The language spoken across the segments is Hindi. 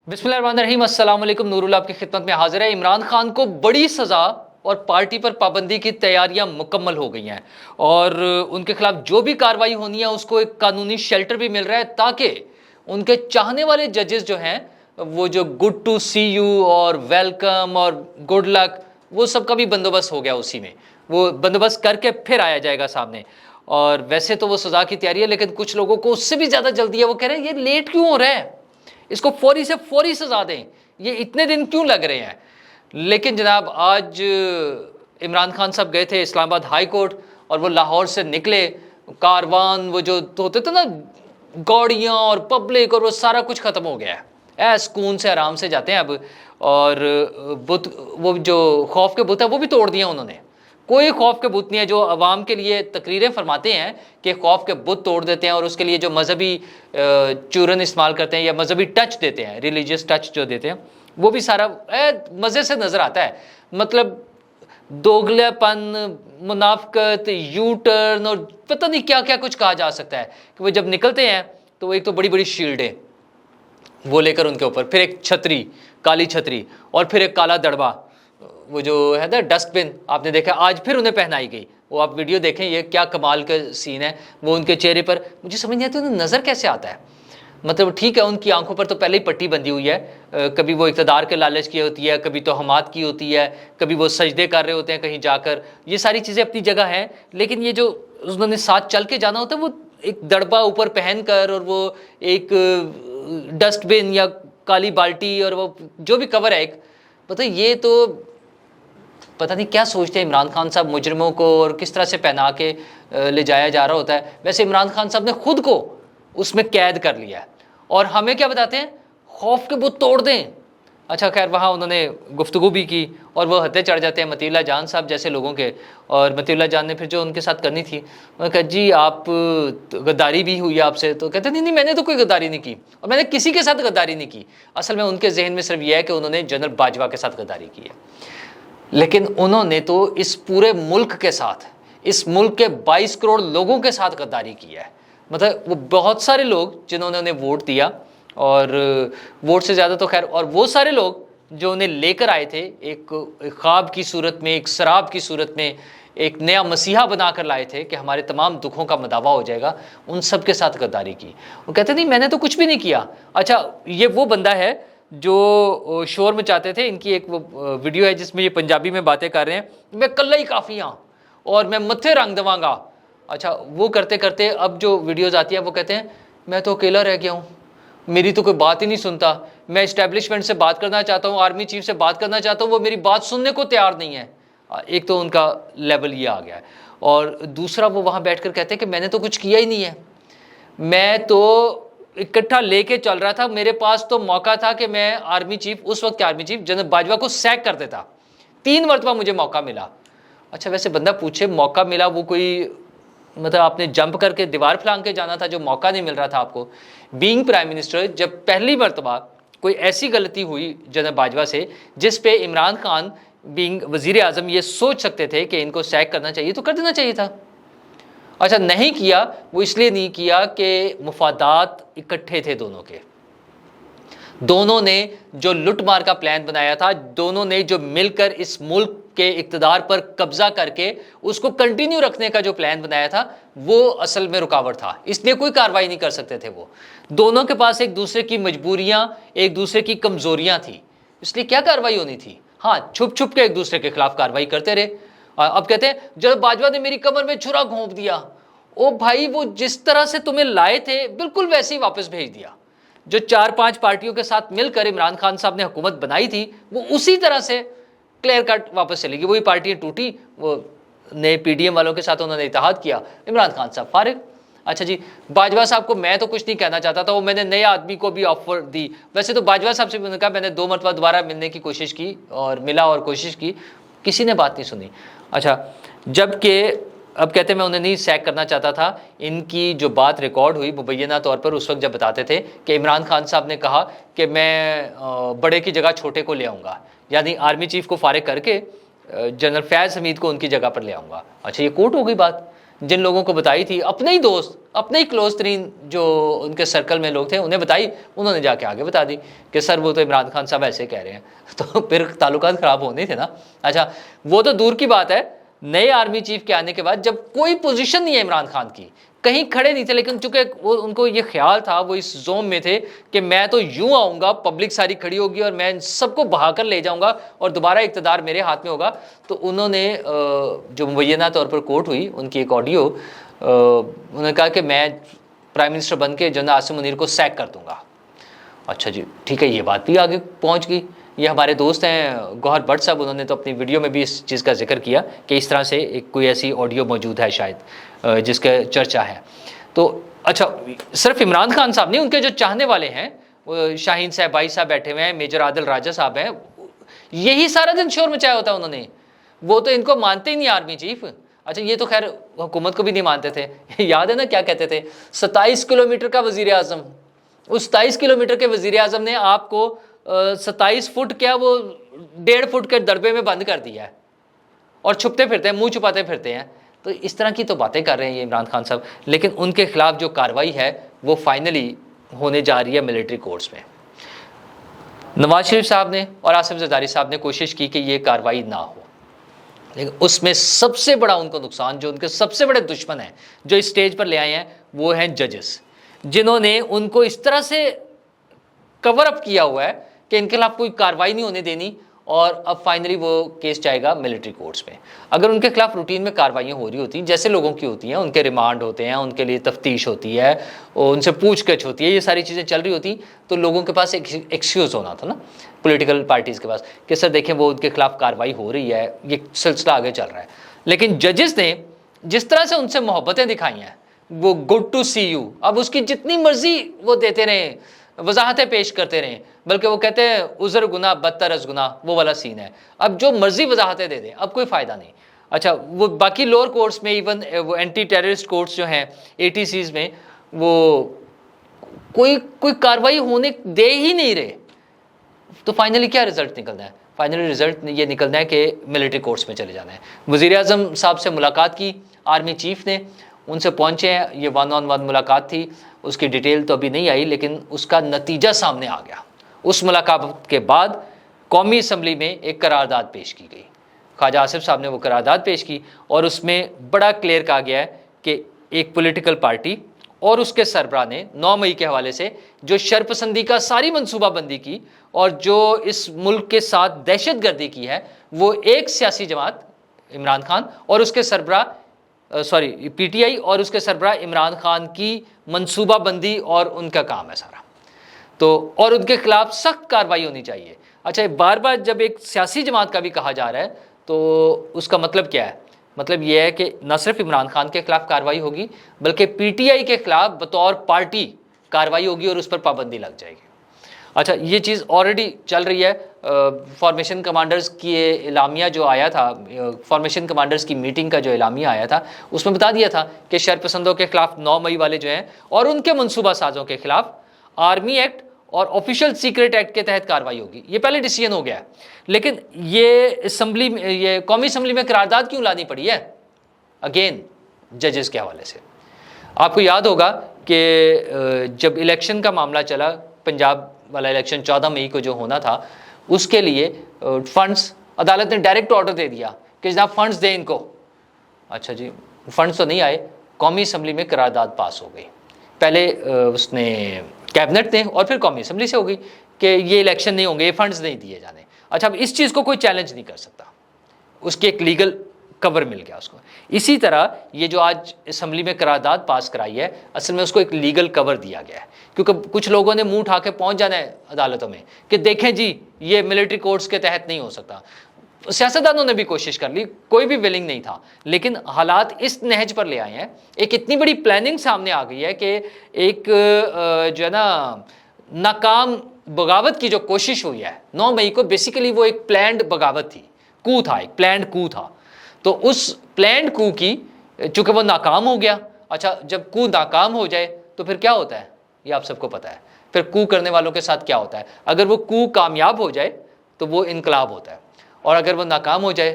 बिस्मिल्लाहिर्रहमानिर्रहीम, अस्सलाम वालेकुम। नूरुल आपकी खिदमत में हाजिर है। इमरान खान को बड़ी सज़ा और पार्टी पर पाबंदी की तैयारियां मुकम्मल हो गई हैं और उनके खिलाफ जो भी कार्रवाई होनी है उसको एक कानूनी शेल्टर भी मिल रहा है ताकि उनके चाहने वाले जजेस जो हैं वो जो गुड टू सी यू और वेलकम और गुड लक वो सब का भी बंदोबस्त हो गया। उसी में वो बंदोबस्त करके फिर आया जाएगा सामने। और वैसे तो वो सज़ा की तैयारी है, लेकिन कुछ लोगों को उससे भी ज़्यादा जल्दी है। वो कह रहे हैं ये लेट क्यों हो रहा है, इसको फौरी से फौरी सजा दें, ये इतने दिन क्यों लग रहे हैं। लेकिन जनाब आज इमरान खान साहब गए थे इस्लामाबाद हाई कोर्ट और वो लाहौर से निकले कारवान, वो जो तो होते थे ना गौड़ियाँ और पब्लिक, और वो सारा कुछ ख़त्म हो गया है। सुकून से आराम से जाते हैं अब। और बुत वो जो खौफ के बुत है वो भी तोड़ दिए उन्होंने। कोई खौफ के बुत नहीं है। जो अवाम के लिए तकरीरें फरमाते हैं कि खौफ के बुत तोड़ देते हैं और उसके लिए जो मजहबी चूरन इस्तेमाल करते हैं या मजहबी टच देते हैं, रिलीजियस टच जो देते हैं, वो भी सारा मज़े से नज़र आता है। मतलब दोगलेपन, मुनाफकत, यू टर्न और पता नहीं क्या क्या कुछ कहा जा सकता है कि वो जब निकलते हैं तो एक तो बड़ी बड़ी शील्डें वो लेकर उनके ऊपर, फिर एक छतरी, काली छतरी, और फिर एक काला दड़बा, वो जो है ना डस्टबिन, आपने देखा आज फिर उन्हें पहनाई गई। वो आप वीडियो देखें, ये क्या कमाल का सीन है। वो उनके चेहरे पर मुझे समझ नहीं आता उन्हें नज़र कैसे आता है। मतलब ठीक है, उनकी आंखों पर तो पहले ही पट्टी बंधी हुई है। कभी वो इक़्तिदार के लालच की होती है, कभी तोहमात की होती है, कभी वो सजदे कर रहे होते हैं कहीं जाकर। ये सारी चीज़ें अपनी जगह हैं, लेकिन ये जो उन्होंने साथ चल के जाना होता है, वो एक दड़बा ऊपर पहन कर और वो एक डस्टबिन या काली बाल्टी और वो जो भी कवर है एक, मतलब ये तो पता नहीं क्या सोचते हैं इमरान खान साहब मुजरिमों को और किस तरह से पहना के ले जाया जा रहा होता है। वैसे इमरान खान साहब ने खुद को उसमें कैद कर लिया है और हमें क्या बताते हैं, खौफ के बुत तोड़ दें। अच्छा खैर, वहाँ उन्होंने गुफ्तगू भी की और वो हदें चढ़ जाते हैं मतीउल्लाह जान साहब जैसे लोगों के। और मतीउल्लाह जान ने फिर जो उनके साथ करनी थी, उन्होंने कहा जी आप गद्दारी भी हुई आपसे, तो कहते नहीं नहीं मैंने तो कोई गद्दारी नहीं की और मैंने किसी के साथ गद्दारी नहीं की। असल में उनके जहन में सिर्फ यह है कि उन्होंने जनरल बाजवा के साथ गद्दारी की है, लेकिन उन्होंने तो इस पूरे मुल्क के साथ, इस मुल्क के 22 करोड़ लोगों के साथ गद्दारी की है। मतलब वो बहुत सारे लोग जिन्होंने उन्हें वोट दिया, और वोट से ज़्यादा तो खैर, और वो सारे लोग जो उन्हें लेकर आए थे एक ख्वाब की सूरत में, एक शराब की सूरत में, एक नया मसीहा बनाकर लाए थे कि हमारे तमाम दुखों का मदावा हो जाएगा, उन सब के साथ गद्दारी की। वो कहते नहीं मैंने तो कुछ भी नहीं किया। अच्छा, ये वो बंदा है जो शोर मचाते थे। इनकी एक वीडियो है जिसमें ये पंजाबी में बातें कर रहे हैं, मैं कल्ला ही काफ़ी हाँ और मैं मत्थे रंग दवांगा। अच्छा, वो करते करते अब जो वीडियोज़ आती है वो कहते हैं मैं तो अकेला रह गया हूँ, मेरी तो कोई बात ही नहीं सुनता, मैं इस्टेब्लिशमेंट से बात करना चाहता हूँ, आर्मी चीफ से बात करना चाहता हूँ, वो मेरी बात सुनने को तैयार नहीं है। एक तो उनका लेवल ये आ गया है, और दूसरा वो वहाँ बैठ कर कहते हैं कि मैंने तो कुछ किया ही नहीं है, मैं तो इकट्ठा लेके चल रहा था, मेरे पास तो मौका था कि मैं आर्मी चीफ, उस वक्त के आर्मी चीफ जनरल बाजवा को सैक कर देता। 3 मरतबा मुझे मौका मिला। अच्छा, वैसे बंदा पूछे मौका मिला, वो कोई मतलब आपने जंप करके दीवार फलांग के जाना था जो मौका नहीं मिल रहा था आपको। बीइंग प्राइम मिनिस्टर, जब पहली मरतबा कोई ऐसी गलती हुई जनरल बाजवा से जिस पे इमरान खान बीइंग वजीर आजम ये सोच सकते थे कि इनको सैक करना चाहिए, तो कर देना चाहिए था। अच्छा, नहीं किया। वो इसलिए नहीं किया कि मुफादात इकट्ठे थे दोनों के। दोनों ने जो लुटमार का प्लान बनाया था, दोनों ने जो मिलकर इस मुल्क के इक्तदार पर कब्जा करके उसको कंटिन्यू रखने का जो प्लान बनाया था, वो असल में रुकावट था, इसलिए कोई कार्रवाई नहीं कर सकते थे। वो दोनों के पास एक दूसरे की मजबूरियां, एक दूसरे की कमजोरियां थी, इसलिए क्या कार्रवाई होनी थी। हाँ, छुप छुप के एक दूसरे के खिलाफ कार्रवाई करते रहे। अब कहते हैं जब बाजवा ने मेरी कमर में छुरा घोंप दिया, ओ भाई वो जिस तरह से तुम्हें लाए थे बिल्कुल वैसे ही वापस भेज दिया। जो 4-5 पार्टियों के साथ मिलकर इमरान खान साहब ने हुकूमत बनाई थी, वो उसी तरह से क्लियर कट वापस चलेगी। वही पार्टियां टूटी, वो नए पीडीएम वालों के साथ उन्होंने इत्तेहाद किया, इमरान खान साहब फारिग। अच्छा जी, बाजवा साहब को मैं तो कुछ नहीं कहना चाहता था, वो मैंने नए आदमी को भी ऑफर दी। वैसे तो बाजवा साहब से मैंने कहा, मैंने 2 मरतबा दोबारा मिलने की कोशिश की और मिला और कोशिश की, किसी ने बात नहीं सुनी। अच्छा, जबकि अब कहते हैं मैं उन्हें नहीं सैक करना चाहता था। इनकी जो बात रिकॉर्ड हुई मुबैना तौर पर उस वक्त जब बताते थे कि इमरान खान साहब ने कहा कि मैं बड़े की जगह छोटे को ले आऊँगा, यानी आर्मी चीफ को फारिग करके जनरल फैज़ हमीद को उनकी जगह पर ले आऊँगा। अच्छा, ये कोर्ट हो गई बात, जिन लोगों को बताई थी, अपने ही दोस्त, अपने ही क्लोज तरीन जो उनके सर्कल में लोग थे उन्हें बताई, उन्होंने जाके आगे बता दी कि सर वो तो इमरान खान साहब ऐसे कह रहे हैं। तो फिर ताल्लुकात ख़राब होने थे ना। अच्छा, वो तो दूर की बात है, नए आर्मी चीफ के आने के बाद जब कोई पोजीशन नहीं है इमरान खान की, कहीं खड़े नहीं थे, लेकिन चूंकि वो उनको ये ख्याल था, वो इस जोन में थे कि मैं तो यूं आऊँगा, पब्लिक सारी खड़ी होगी और मैं सबको बहा कर ले जाऊँगा और दोबारा इक़्तिदार मेरे हाथ में होगा। तो उन्होंने जो मुबैना तौर पर कोर्ट हुई उनकी एक ऑडियो, उन्होंने कहा कि मैं प्राइम मिनिस्टर बन के जनरल आसिम मुनीर को सैक कर दूँगा। अच्छा जी, ठीक है, ये बात भी आगे पहुँच गई। ये हमारे दोस्त हैं गौहर भट्ट साहब, उन्होंने तो अपनी वीडियो में भी इस चीज़ का जिक्र किया कि इस तरह से एक कोई ऐसी ऑडियो मौजूद है शायद जिसका चर्चा है। तो अच्छा, सिर्फ इमरान खान साहब नहीं, उनके जो चाहने वाले हैं, शाहीन साहब भाई साहब बैठे हुए हैं, मेजर आदिल राजा साहब हैं, यही सारा दिन शोर मचाया होता है उन्होंने। वो तो इनको मानते ही नहीं आर्मी चीफ। अच्छा, ये तो खैर हुकूमत को भी नहीं मानते थे। याद है ना क्या कहते थे, 27 किलोमीटर का वजीर आजम, उस 27 किलोमीटर के वजीर आजम ने आपको 27 फुट क्या, वो 1.5 फुट के दरबे में बंद कर दिया है और छुपते फिरते हैं, मुंह छुपाते फिरते हैं। तो इस तरह की तो बातें कर रहे हैं ये इमरान खान साहब, लेकिन उनके खिलाफ जो कार्रवाई है वो फाइनली होने जा रही है मिलिट्री कोर्ट्स में। नवाज शरीफ साहब ने और आसिफ जरदारी साहब ने कोशिश की कि ये कार्रवाई ना हो, लेकिन उसमें सबसे बड़ा उनको नुकसान, जो उनके सबसे बड़े दुश्मन हैं जो इस स्टेज पर ले आए हैं, वो हैं जजेस, जिन्होंने उनको इस तरह से कवर अप किया हुआ है कि इनके खिलाफ कोई कार्रवाई नहीं होने देनी। और अब फाइनली वो केस जाएगा मिलिट्री कोर्ट्स में। अगर उनके खिलाफ रूटीन में कार्रवाइयाँ हो रही होती जैसे लोगों की होती हैं, उनके रिमांड होते हैं, उनके लिए तफ्तीश होती है, उनसे पूछगछ होती है, ये सारी चीज़ें चल रही होती, तो लोगों के पास एक एक्सक्यूज़ होना था ना, पॉलिटिकल पार्टीज़ के पास, कि सर देखें वो उनके खिलाफ कार्रवाई हो रही है, ये सिलसिला आगे चल रहा है। लेकिन जजेस ने जिस तरह से उनसे मोहब्बतें दिखाई हैं, वो गुड टू सी यू, अब उसकी जितनी मर्जी वो देते रहें, वजाहतें पेश करते रहें, बल्कि वो कहते हैं उज़र गुना बदतर अज गुना, वो वाला सीन है। अब जो मर्जी वजाहतें दे दें, अब कोई फ़ायदा नहीं। अच्छा, वो बाकी लोअर कोर्ट्स में, इवन वो एंटी टेररिस्ट कोर्ट्स जो हैं ATCs में, वो कोई कार्रवाई होने दे ही नहीं रहे। तो फाइनली क्या रिजल्ट निकलना है? फाइनली रिजल्ट ये निकलना है कि मिलिट्री कोर्ट्स में चले जाना है। वज़ीर आज़म साहब से मुलाकात की आर्मी चीफ ने, उनसे पहुँचे हैं, ये 1-on-1 मुलाकात थी, उसकी डिटेल तो अभी नहीं आई, लेकिन उसका नतीजा सामने आ गया। उस मुलाकात के बाद कौमी असम्बली में एक करारदाद पेश की गई, ख्वाजा आसिफ साहब ने वो करारदाद पेश की, और उसमें बड़ा क्लियर कहा गया है कि एक पॉलिटिकल पार्टी और उसके सरबराह ने 9 मई के हवाले से जो शरपसंदी का सारी मनसूबाबंदी की और जो इस मुल्क के साथ दहशतगर्दी की है, वो एक सियासी जमात इमरान खान और उसके सरबराह PTI और उसके सरबराह इमरान खान की मनसूबाबंदी और उनका काम है सारा। तो और उनके खिलाफ सख्त कार्रवाई होनी चाहिए। अच्छा, बार बार जब एक सियासी जमात का भी कहा जा रहा है तो उसका मतलब क्या है? मतलब यह है कि न सिर्फ इमरान खान के खिलाफ कार्रवाई होगी, बल्कि PTI के खिलाफ बतौर पार्टी कार्रवाई होगी और उस पर पाबंदी लग जाएगी। अच्छा, ये चीज़ ऑलरेडी चल रही है। फॉर्मेशन कमांडर्स की एलामिया जो आया था, फॉर्मेशन कमांडर्स की मीटिंग का जो एलामिया आया था, उसमें बता दिया था कि शरपसंदों के खिलाफ 9 मई वाले जो हैं और उनके मनसूबा साजों के खिलाफ आर्मी एक्ट और ऑफिशियल सीक्रेट एक्ट के तहत कार्रवाई होगी। ये पहले डिसीजन हो गया है, लेकिन ये असम्बली में, ये कौमी असम्बली में करारदाद क्यों लानी पड़ी है? अगेन जजेस के हवाले से आपको याद होगा कि जब इलेक्शन का मामला चला, पंजाब वाला इलेक्शन 14 मई को जो होना था, उसके लिए फंड्स, अदालत ने डायरेक्ट ऑर्डर दे दिया कि जनाब फंड्स दें इनको। अच्छा जी, फंड्स तो नहीं आए, कौमी असम्बली में करारदाद पास हो गई। पहले उसने कैबिनेट ने और फिर कौमी असम्बली से हो गई कि ये इलेक्शन नहीं होंगे, ये फंड्स नहीं दिए जाने। अच्छा, अब इस चीज़ को कोई चैलेंज नहीं कर सकता, उसके एक लीगल कवर मिल गया उसको। इसी तरह ये जो आज असम्बली में करारदाद पास कराई है, असल में उसको एक लीगल कवर दिया गया है, क्योंकि कुछ लोगों ने मुंह उठा के पहुंच जाना है अदालतों में कि देखें जी ये मिलिट्री कोर्ट्स के तहत नहीं हो सकता। सियासतदानों ने भी कोशिश कर ली, कोई भी विलिंग नहीं था, लेकिन हालात इस नहज पर ले आए हैं, एक इतनी बड़ी प्लानिंग सामने आ गई है कि एक जो है ना नाकाम बगावत की जो कोशिश हुई है 9 मई को, बेसिकली वो एक प्लान्ड बगावत थी, कू था, एक प्लान्ड कू था। तो उस प्लान्ड कू की, चूंकि वो नाकाम हो गया। अच्छा, जब कू नाकाम हो जाए तो फिर क्या होता है, ये आप सबको पता है। फिर कू करने वालों के साथ क्या होता है? अगर वो कू कामयाब हो जाए तो वो इनकलाब होता है, और अगर वो नाकाम हो जाए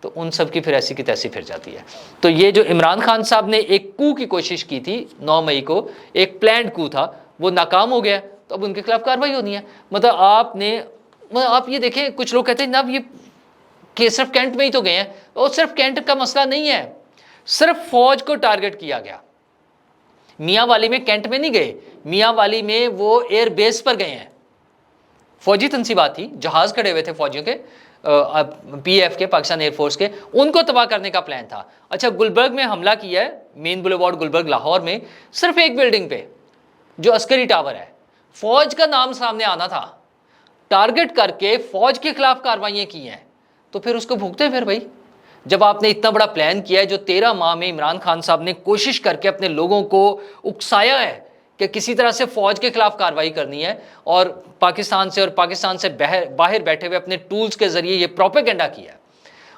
तो उन सब की फिर ऐसी की तैसी फिर जाती है। तो ये जो इमरान खान साहब ने एक कू की कोशिश की थी 9 मई को, एक प्लान्ड कू था, वो नाकाम हो गया, तो अब उनके खिलाफ कार्रवाई होनी है। मतलब आप ये देखें, कुछ लोग कहते हैं ना ये कि सिर्फ कैंट में ही तो गए हैं, और सिर्फ कैंट का मसला नहीं है, सिर्फ फौज को टारगेट किया गया। मियाँ वाली में, कैंट में नहीं गए, मियाँ वाली में वो एयर बेस पर गए हैं, फौजी तंसीबात थी, जहाज खड़े हुए थे फौजियों के, पीएफ के, पाकिस्तान एयरफोर्स के, उनको तबाह करने का प्लान था। अच्छा, गुलबर्ग में हमला किया है, मेन बुलेवार्ड गुलबर्ग लाहौर में, सिर्फ एक बिल्डिंग पे जो अस्करी टावर है, फौज का नाम सामने आना था, टारगेट करके फौज के खिलाफ कार्रवाइयां की हैं, तो फिर उसको भुगते हैं फिर भाई। जब आपने इतना बड़ा प्लान किया है, जो 13 माह में इमरान खान साहब ने कोशिश करके अपने लोगों को उकसाया है कि किसी तरह से फौज के खिलाफ कार्रवाई करनी है, और पाकिस्तान से बाहर बैठे हुए अपने टूल्स के जरिए ये प्रोपेगेंडा किया है,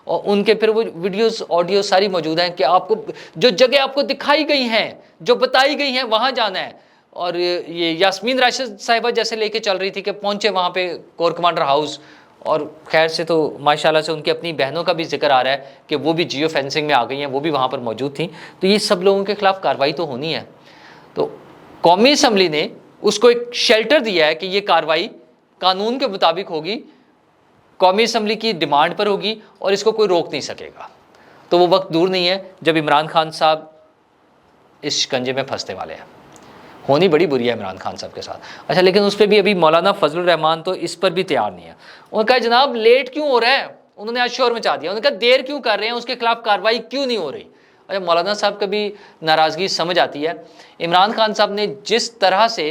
और उनके फिर वो वीडियोस ऑडियो सारी मौजूद हैं कि आपको जो जगह आपको दिखाई गई हैं, जो बताई गई हैं, वहां जाना है। और ये यास्मीन राशिद साहिबा जैसे लेके चल रही थी कि पहुंचे वहां पे कोर कमांडर हाउस, और खैर से तो माशाल्लाह से उनकी अपनी बहनों का भी जिक्र आ रहा है कि वो भी जियो फेंसिंग में आ गई हैं, वो भी वहाँ पर मौजूद थी। तो ये सब लोगों के खिलाफ कार्रवाई तो होनी है। तो कौमी असम्बली ने उसको एक शेल्टर दिया है कि ये कार्रवाई कानून के मुताबिक होगी, कौमी असम्बली की डिमांड पर होगी, और इसको कोई रोक नहीं सकेगा। तो वो वक्त दूर नहीं है जब इमरान खान साहब इस शिकंजे में फंसने वाले हैं। होनी बड़ी बुरी है इमरान खान साहब के साथ। अच्छा, लेकिन उस पर भी अभी मौलाना फजलुर रहमान तो इस पर भी तैयार नहीं है। उन्होंने कहा जनाब लेट क्यों हो रहा है, उन्होंने आज शोर मचा दिया, उन्होंने कहा देर क्यों कर रहे हैं, उसके खिलाफ कार्रवाई क्यों नहीं हो रही। अच्छा, मौलाना साहब का भी नाराज़गी समझ आती है। इमरान खान साहब ने जिस तरह से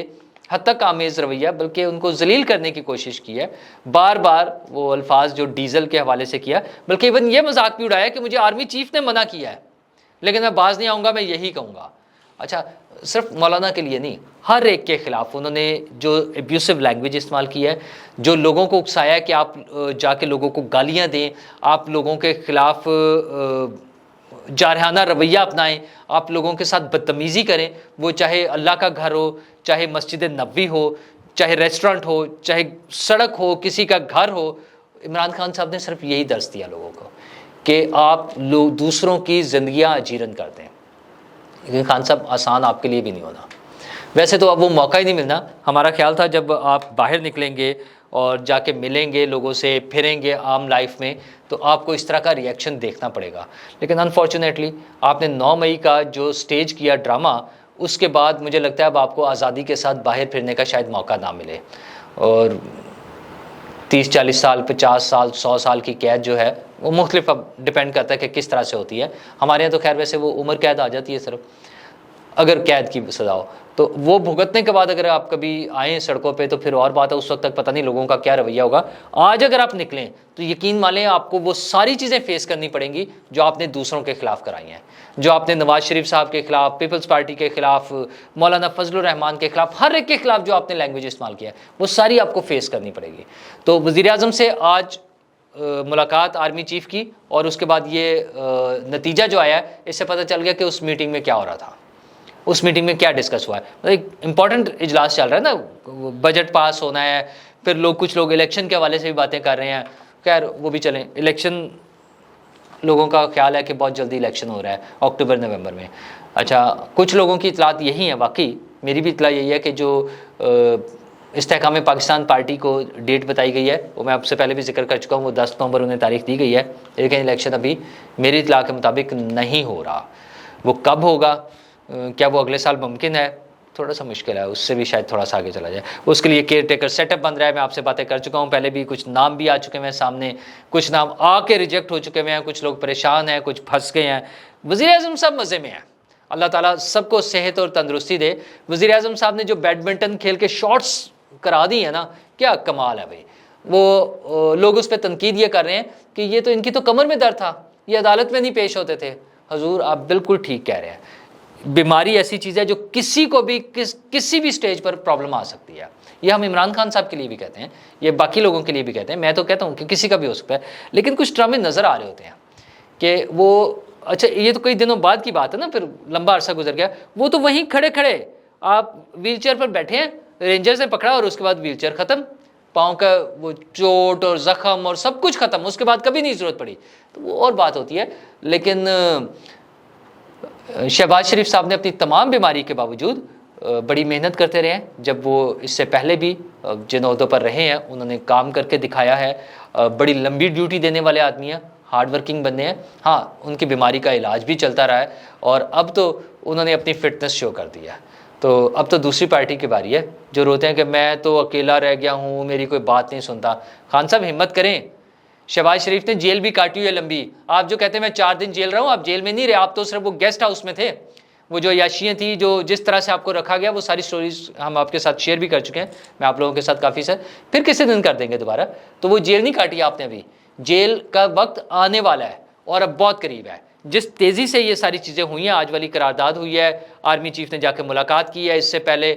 हद तक आमेज़ रवैया, बल्कि उनको जलील करने की कोशिश की है, बार बार वो अल्फाज जो डीजल के हवाले से किया, बल्कि इवन ये मजाक भी उड़ाया कि मुझे आर्मी चीफ ने मना किया है, लेकिन मैं बाज नहीं आऊँगा, मैं यही कहूँगा। अच्छा, सिर्फ मौलाना के लिए नहीं, हर एक के खिलाफ उन्होंने जो एब्यूसिव लैंग्वेज इस्तेमाल की है, जो लोगों को उकसाया कि आप जाके लोगों को गालियां दें, आप लोगों के खिलाफ जारहाना रवैया अपनाएं, आप लोगों के साथ बदतमीज़ी करें, वो चाहे अल्लाह का घर हो, चाहे मस्जिद नबवी हो, चाहे रेस्टोरेंट हो, चाहे सड़क हो, किसी का घर हो। इमरान खान साहब ने सिर्फ यही दर्ज दिया लोगों को कि आप लोग दूसरों की ज़िंदगियाँ अजीरन करते हैं। लेकिन खान साहब आसान आपके लिए भी नहीं होना। वैसे तो अब वो मौका ही नहीं मिलना। हमारा ख्याल था जब आप बाहर निकलेंगे और जाके मिलेंगे लोगों से, फिरेंगे आम लाइफ में, तो आपको इस तरह का रिएक्शन देखना पड़ेगा। लेकिन अनफॉर्चुनेटली आपने 9 मई का जो स्टेज किया ड्रामा, उसके बाद मुझे लगता है अब आपको आज़ादी के साथ बाहर फिरने का शायद मौका ना मिले। और 30-40 साल, 50 साल, 100 साल की कैद जो है वो मुख्तलिफ अब डिपेंड करता है कि किस तरह से होती है। हमारे यहाँ तो खैर वैसे वो उम्र कैद आ जाती है सिर्फ, अगर कैद की सज़ा हो, तो वो भुगतने के बाद अगर आप कभी आएँ सड़कों पे तो फिर और बात है, उस वक्त तक पता नहीं लोगों का क्या रवैया होगा। आज अगर आप निकलें तो यकीन मानें आपको वो सारी चीज़ें फेस करनी पड़ेंगी जो आपने दूसरों के खिलाफ कराई हैं, जो आपने नवाज शरीफ साहब के खिलाफ, पीपल्स पार्टी के खिलाफ, मौलाना फजलुर रहमान के खिलाफ, हर एक के खिलाफ जो आपने लैंग्वेज इस्तेमाल किया है, वो सारी आपको फेस करनी पड़ेगी। तो वज़ीर-ए-आज़म से आज मुलाकात आर्मी चीफ की, और उसके बाद ये नतीजा जो आया है, इससे पता चल गया कि उस मीटिंग में क्या हो रहा था, उस मीटिंग में क्या डिस्कस हुआ है। मतलब एक इंपॉर्टेंट इजलास चल रहा है ना, बजट पास होना है, फिर कुछ लोग इलेक्शन के हवाले से भी बातें कर रहे हैं। खैर वो भी चलें, इलेक्शन लोगों का ख्याल है कि बहुत जल्दी इलेक्शन हो रहा है, अक्टूबर नवंबर में। अच्छा, कुछ लोगों की इतलात यही है, वाकई मेरी भी इतला यही है कि जो इस्तेहकाम पाकिस्तान पार्टी को डेट बताई गई है, वो मैं आपसे पहले भी जिक्र कर चुका हूँ, वो 10 नवंबर उन्हें तारीख दी गई है, लेकिन इलेक्शन अभी मेरी इतला के मुताबिक नहीं हो रहा। वो कब होगा, क्या वो अगले साल मुमकिन है, थोड़ा सा मुश्किल है, उससे भी शायद थोड़ा सा आगे चला जाए। उसके लिए केयर टेकर सेटअप बन रहा है, मैं आपसे बातें कर चुका हूँ पहले भी, कुछ नाम भी आ चुके हैं सामने, कुछ नाम आके रिजेक्ट हो चुके हैं, कुछ लोग परेशान हैं, कुछ फंस गए हैं। वज़ीर-ए-आज़म सब मज़े में हैं, अल्लाह ताला सबको सेहत और तंदुरुस्ती दे। वज़ीर-ए-आज़म साहब ने जो बैडमिंटन खेल के शॉट्स करा दी है ना, क्या कमाल है भाई। वो लोग उस पर तनकीद ये कर रहे हैं कि ये तो इनकी तो कमर में दर्द था, ये अदालत में नहीं पेश होते थे। हजूर आप बिल्कुल ठीक कह रहे हैं, बीमारी ऐसी चीज़ है जो किसी को भी किसी भी स्टेज पर प्रॉब्लम आ सकती है। ये हम इमरान खान साहब के लिए भी कहते हैं, ये बाकी लोगों के लिए भी कहते हैं, मैं तो कहता हूँ कि किसी का भी हो सकता है। लेकिन कुछ ड्रामे नज़र आ रहे होते हैं कि वो, अच्छा ये तो कई दिनों बाद की बात है ना, फिर लंबा अरसा गुजर गया, वो तो वहीं खड़े खड़े आप व्हील चेयर पर बैठे हैं, रेंजर्स ने पकड़ा और उसके बाद व्हील चेयर ख़त्म, पाँव का वो चोट और जख्म और सब कुछ खत्म, उसके बाद कभी नहीं ज़रूरत पड़ी, तो वो और बात होती है। लेकिन शहबाज शरीफ साहब ने अपनी तमाम बीमारी के बावजूद बड़ी मेहनत करते रहे हैं। जब वो इससे पहले भी जिन ओहदों पर रहे हैं उन्होंने काम करके दिखाया है। बड़ी लंबी ड्यूटी देने वाले आदमी हैं, हार्ड वर्किंग बंदे हैं। हाँ, उनकी बीमारी का इलाज भी चलता रहा है और अब तो उन्होंने अपनी फिटनेस शो कर दिया। तो अब तो दूसरी पार्टी की बारी है जो रोते हैं कि मैं तो अकेला रह गया हूँ, मेरी कोई बात नहीं सुनता। खान साहब हिम्मत करें, शहबाज शरीफ ने जेल भी काटी हुई है लंबी। आप जो कहते हैं मैं 4 दिन जेल रहा हूँ, आप जेल में नहीं रहे, आप तो सिर्फ वो गेस्ट हाउस में थे। वो जो याशियाँ थी, जो जिस तरह से आपको रखा गया, वो सारी स्टोरीज हम आपके साथ शेयर भी कर चुके हैं, मैं आप लोगों के साथ काफ़ी सर, फिर किसी दिन कर देंगे दोबारा। तो वो जेल नहीं काटी आपने अभी, जेल का वक्त आने वाला है और अब बहुत करीब है। जिस तेज़ी से ये सारी चीज़ें हुई हैं, आज वाली करारदाद हुई है, आर्मी चीफ ने जाकर मुलाकात की है, इससे पहले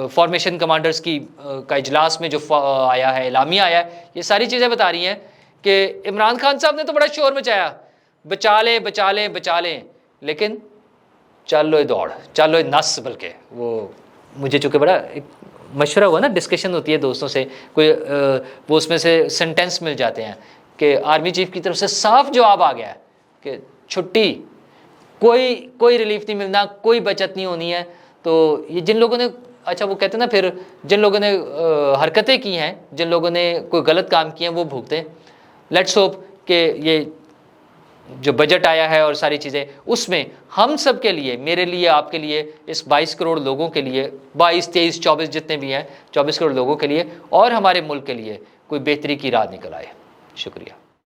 फॉर्मेशन कमांडर्स की का इजलास में जो आया है, एलामिया आया है, ये सारी चीज़ें बता रही हैं कि इमरान खान साहब ने तो बड़ा शोर मचाया, बचा लें बचा लें बचा लें, लेकिन चल लो दौड़, चल लो नस, बल्कि वो मुझे चूँकि बड़ा एक मशवरा हुआ ना, डिस्कशन होती है दोस्तों से, कोई वो उसमें से सेंटेंस मिल जाते हैं कि आर्मी चीफ की तरफ से साफ जवाब आ गया है कि छुट्टी, कोई रिलीफ नहीं मिलना, कोई बचत नहीं होनी है। तो ये जिन लोगों ने, अच्छा वो कहते हैं ना, फिर जिन लोगों ने हरकतें की हैं, जिन लोगों ने कोई गलत काम किए हैं, वो भुगते हैं। लेट्स होप कि ये जो बजट आया है और सारी चीज़ें, उसमें हम सब के लिए, मेरे लिए, आपके लिए, इस 22 करोड़ लोगों के लिए, 22, 23, 24 जितने भी हैं, 24 करोड़ लोगों के लिए और हमारे मुल्क के लिए कोई बेहतरी की राह निकल आए। शुक्रिया।